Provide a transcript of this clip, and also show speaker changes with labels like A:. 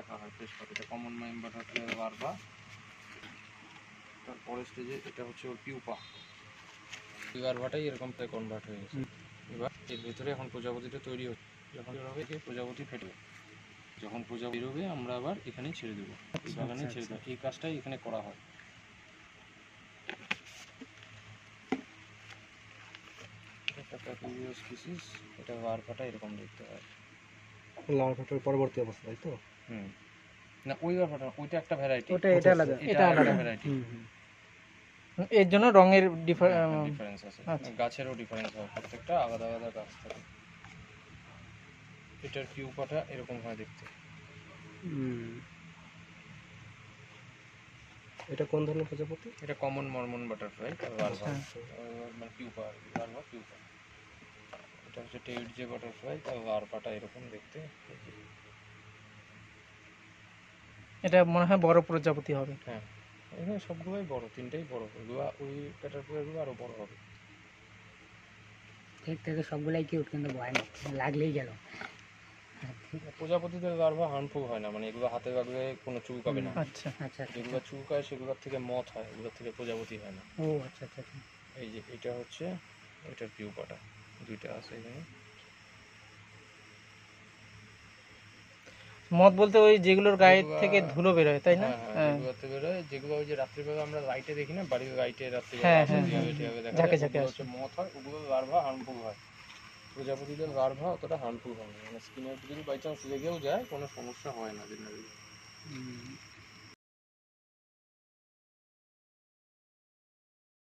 A: দেখা হয় ফ্রেশ পাতা। এটা কমন বাটারফ্লাই লার্ভা। তারপরে স্টেজে এটা হচ্ছে ওর পিউপা। লার্ভাটাই এরকম প্রায় কনভার্ট হয়ে গেছে। এবার এর ভিতরে এখন প্রজাপতিটা তৈরি হচ্ছে। যখন বের হবে প্রজাপতি ফেটবে, যখন প্রজাপতি বেরোবে আমরা আবার এখানেই ছেড়ে দেবো, এই বাগানে ছেড়ে দেবো। এই কাজটাই এখানে করা হয়। একটা প্যাপিলিও স্পিসিস, এটা লার্ভাটা এরকম দেখতে হয়।
B: লার্ভাটার পরবর্তী অবস্থা, তাই তো?
A: না ওই লার্ভাটা, ওইটা একটা ভ্যারাইটি,
C: ওটা এটা আলাদা, এটা আলাদা
A: ভ্যারাইটি।
C: এর জন্য রঙের
A: ডিফারেন্স আছে। গাছেরও ডিফারেন্স হয়, প্রত্যেকটা আলাদা আলাদা গাছ থাকে। এটার পিউপাটা এরকম হয় দেখতে।
B: এটা কোন ধরনের প্রজাপতি?
A: এটা কমন মর্মন বাটারফ্লাই লার্ভা, মানে পিউপা, লার্ভা পিউপা। এটা হচ্ছে টেইড যে বাটারফ্লাই, তার লার্ভাটা এরকম দেখতে।
C: এটা মনে হয় বড় প্রজাপতি হবে।
A: হ্যাঁ, এখানে সবগুলোই বড়, তিনটেই বড়। এগুলো ওই বাটারফ্লাইগুলো আরো বড় হবে।
D: দেখতে তো সবগুলাই কিউট, কিন্তু ভয় না, লাগলেই গেল।
A: প্রজাপতিদের লার্ভা হার্মফুল হয় না, মানে এগুলো হাতে লাগলে কোনো চুলকাবে না।
C: আচ্ছা
D: আচ্ছা
A: যেগুলো চুলকায় সেগুলোর থেকে মথ হয়, এগুলোর থেকে প্রজাপতি হয় না।
D: ও আচ্ছা আচ্ছা আচ্ছা।
A: এই যে এটা হচ্ছে এটার পিউপাটা, দুইটা আছে এখানে।
C: মদ বলতে ওই যেগুলোর গায়ে থেকে ধুলো বের হয়, তাই না?
A: হ্যাঁ, যেগুলোতে বেরোয়, যেগুলো ওই যে রাত্রিবেলা আমরা লাইটে দেখি না, বাড়ির লাইটে রাত্রিবেলা
C: হ্যাঁ,
A: আসে,
C: হ্যাঁ,
A: দিয়ে
C: হ্যাঁ,
A: ওইটা দেখা
C: ঝাঁকে
A: যায়,
C: ঝাঁকে
A: ওগুলো
C: আসে।
A: হচ্ছে মথ হয়, ওগুলো লার্ভা হার্মফুল হয়। প্রজাপতিদের লার্ভা অতটা হার্মফুল হয় না, মানে স্কিনের যদি বাই চান্স লেগেও যায় কোনো সমস্যা হয় না জেনারেলি।